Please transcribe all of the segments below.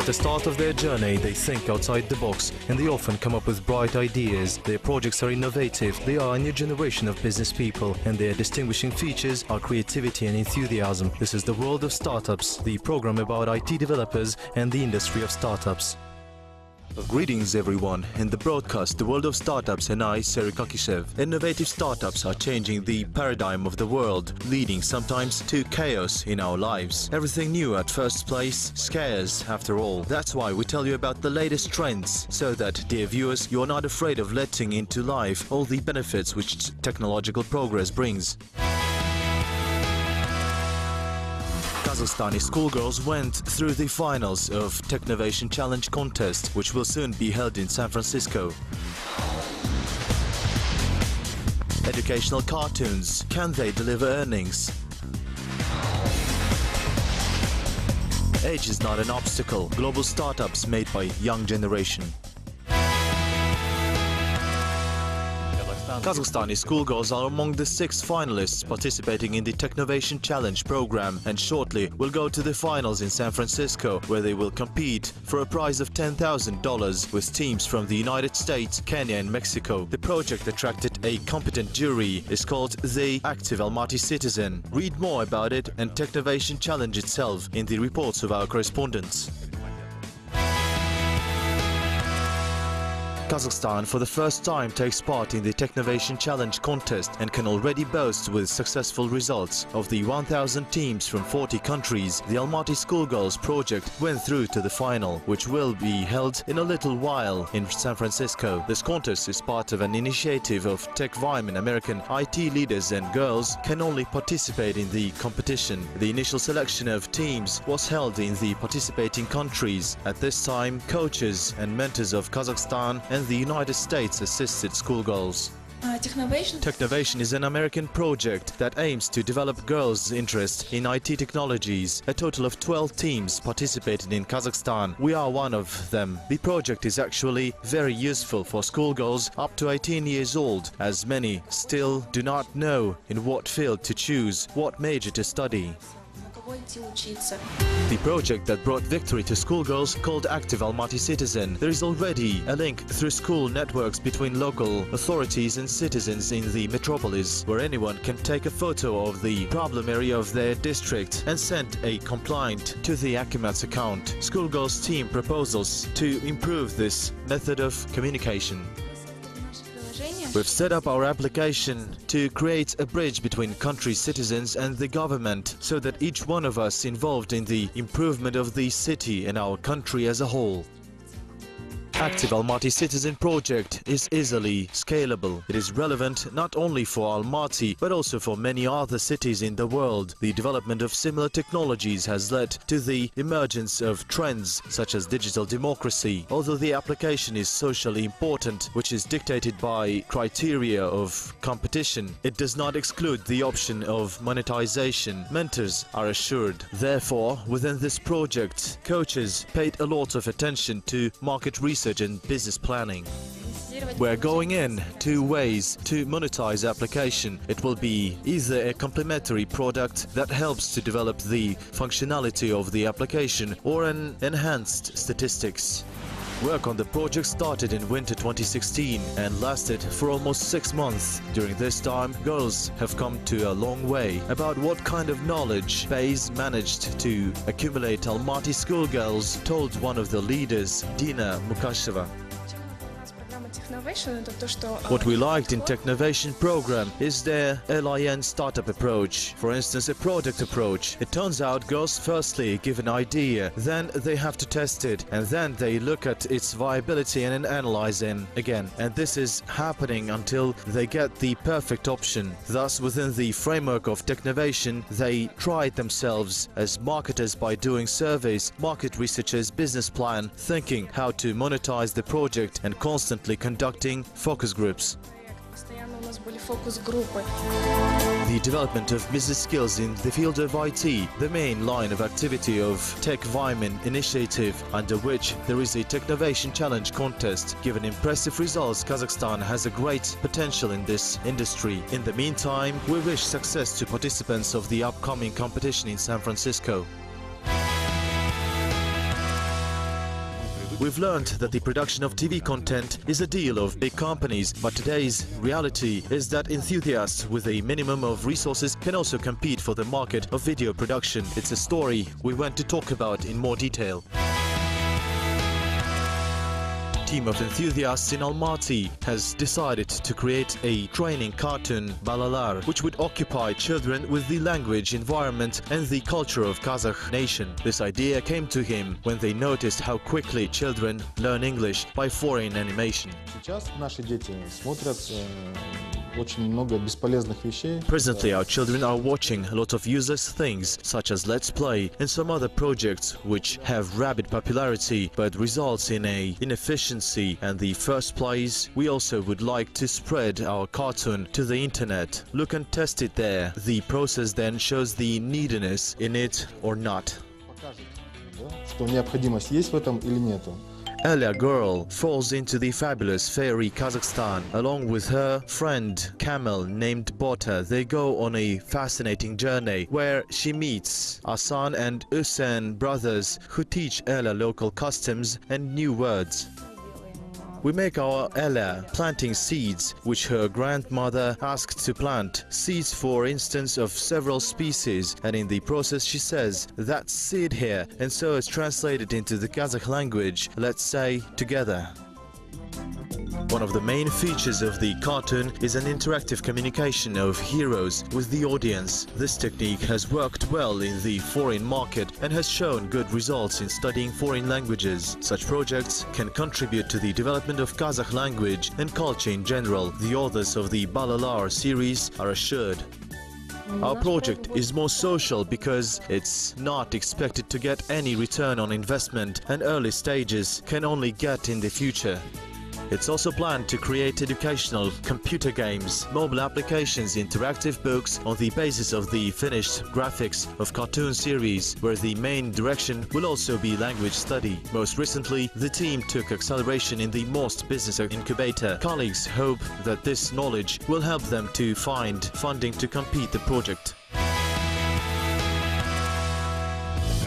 At the start of their journey, they think outside the box and they often come up with bright ideas. Their projects are innovative, they are a new generation of business people, and their distinguishing features are creativity and enthusiasm. This is the world of startups, the program about IT developers and the industry of startups. Greetings everyone, in the broadcast The World of Startups and I, Sergey Kakishev. Innovative startups are changing the paradigm of the world, leading sometimes to chaos in our lives. Everything new at first place scares after all. That's why we tell you about the latest trends, so that, dear viewers, you're not afraid of letting into life all the benefits which technological progress brings. Kazakhstani schoolgirls went through the finals of Technovation Challenge contest, which will soon be held in San Francisco. Educational cartoons, can they deliver earnings? Age is not an obstacle. Global startups made by young generation. Kazakhstani schoolgirls are among the 6 finalists participating in the Technovation Challenge program and shortly will go to the finals in San Francisco, where they will compete for a prize of $10,000 with teams from the United States, Kenya and Mexico. The project attracted a competent jury. It's called the Active Almaty Citizen. Read more about it and Technovation Challenge itself in the reports of our correspondents. Kazakhstan for the first time takes part in the Technovation Challenge contest and can already boast with successful results. Of the 1,000 teams from 40 countries, the Almaty Schoolgirls project went through to the final, which will be held in a little while in San Francisco. This contest is part of an initiative of Technovation. American IT leaders and girls can only participate in the competition. The initial selection of teams was held in the participating countries. At this time, coaches and mentors of Kazakhstan and the United States assisted schoolgirls. Technovation is an American project that aims to develop girls' interest in IT technologies. A total of 12 teams participated in Kazakhstan. We are one of them. The project is actually very useful for schoolgirls up to 18 years old, as many still do not know in what field to choose, what major to study. The project that brought victory to schoolgirls called Active Almaty Citizen. There is already a link through school networks between local authorities and citizens in the metropolis, where anyone can take a photo of the problem area of their district and send a complaint to the Akimats account. Schoolgirls team proposals to improve this method of communication. We've set up our application to create a bridge between country citizens and the government, so that each one of us involved in the improvement of the city and our country as a whole. Active Almaty Citizen project is easily scalable. It is relevant not only for Almaty but also for many other cities in the world. The development of similar technologies has led to the emergence of trends such as digital democracy. Although the application is socially important, which is dictated by criteria of competition, it does not exclude the option of monetization. Mentors are assured. Therefore, within this project, coaches paid a lot of attention to market research and business planning. We're going in 2 ways to monetize application. It will be either a complementary product that helps to develop the functionality of the application or an enhanced statistics. Work on the project started in winter 2016 and lasted for almost 6 months. During this time, girls have come to a long way. About what kind of knowledge Bays managed to accumulate, Almaty schoolgirls told one of the leaders, Dina Mukasheva. What we liked in Technovation program is their LIN startup approach. For instance, a product approach. It turns out girls firstly give an idea, then they have to test it, and then they look at its viability and analyze it again. And this is happening until they get the perfect option. Thus, within the framework of Technovation, they tried themselves as marketers by doing surveys, market researchers, business plan, thinking how to monetize the project and constantly conducting focus groups. The development of business skills in the field of IT, the main line of activity of Technovation initiative, under which there is a Technovation Challenge contest. Given impressive results, Kazakhstan has a great potential in this industry. In the meantime, we wish success to participants of the upcoming competition in San Francisco. We've learned that the production of TV content is a deal of big companies, but today's reality is that enthusiasts with a minimum of resources can also compete for the market of video production. It's a story we want to talk about in more detail. A team of enthusiasts in Almaty has decided to create a training cartoon, Balalar, which would occupy children with the language, environment and the culture of Kazakh nation. This idea came to him when they noticed how quickly children learn English by foreign animation. Сейчас наши дети смотрят очень много бесполезных вещей. Presently, our children are watching a lot of useless things, such as Let's Play and some other projects which have rabid popularity but results in a inefficiency and the first place. We also would like to spread our cartoon to the internet. Look and test it there. The process then shows the neediness in it or not. Покажет, да, что необходимость есть в этом или нету. Ella girl falls into the fabulous fairy Kazakhstan. Along with her friend camel named Bota, they go on a fascinating journey where she meets Asan and Usen brothers who teach Ella local customs and new words. We make our Ella planting seeds, which her grandmother asked to plant. Seeds, for instance, of several species, and in the process she says, "That's seed here," and so it's translated into the Kazakh language, let's say, together. One of the main features of the cartoon is an interactive communication of heroes with the audience. This technique has worked well in the foreign market and has shown good results in studying foreign languages. Such projects can contribute to the development of Kazakh language and culture in general. The authors of the Balalar series are assured. Our project is more social because it's not expected to get any return on investment and early stages can only get in the future. It's also planned to create educational computer games, mobile applications, interactive books on the basis of the finished graphics of cartoon series, where the main direction will also be language study. Most recently, the team took acceleration in the MOST business incubator. Colleagues hope that this knowledge will help them to find funding to complete the project.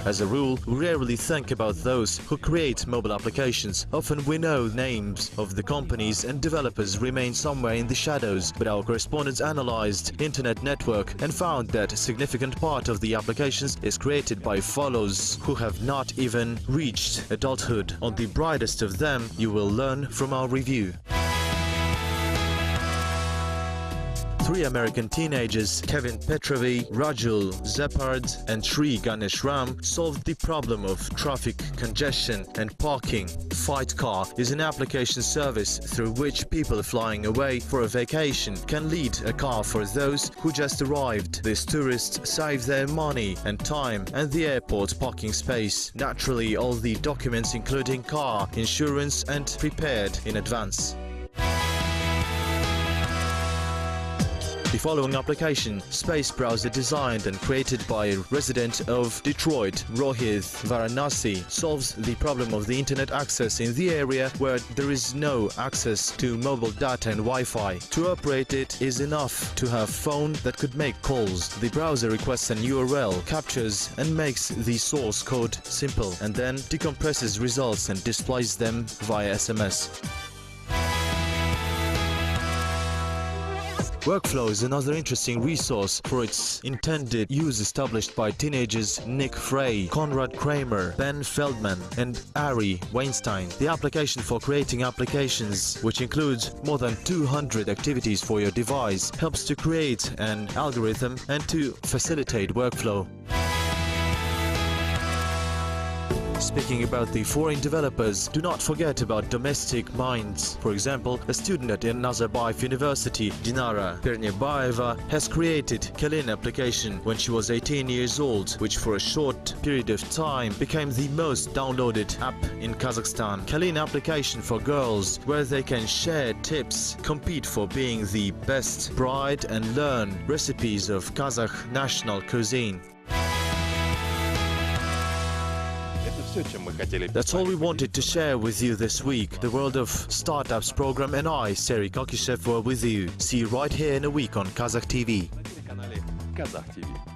As a rule, we rarely think about those who create mobile applications. Often we know names of the companies and developers remain somewhere in the shadows, but our correspondents analyzed internet network and found that a significant part of the applications is created by fellows who have not even reached adulthood. On the brightest of them, you will learn from our review. 3 American teenagers, Kevin Petrovi, Rajul Zepard and Sri Ganeshram, solved the problem of traffic congestion and parking. Fight Car is an application service through which people flying away for a vacation can lead a car for those who just arrived. These tourists save their money and time and the airport parking space. Naturally, all the documents including car, insurance and prepared in advance. The following application, Space Browser designed and created by a resident of Detroit, Rohit Varanasi, solves the problem of the internet access in the area where there is no access to mobile data and Wi-Fi. To operate it is enough to have a phone that could make calls. The browser requests an URL, captures and makes the source code simple, and then decompresses results and displays them via SMS. Workflow is another interesting resource for its intended use, established by teenagers Nick Frey, Konrad Kramer, Ben Feldman and Ari Weinstein. The application for creating applications, which includes more than 200 activities for your device, helps to create an algorithm and to facilitate workflow. Speaking about the foreign developers, do not forget about domestic minds. For example, a student at Nazarbayev University, Dinara Pernebaeva, has created Kalin application when she was 18 years old, which for a short period of time became the most downloaded app in Kazakhstan. Kalin application for girls, where they can share tips, compete for being the best bride and learn recipes of Kazakh national cuisine. That's all we wanted to share with you this week. The World of Startups program and I, Seri Kakishev, were with you. See you right here in a week on Kazakh TV. Kazakh TV.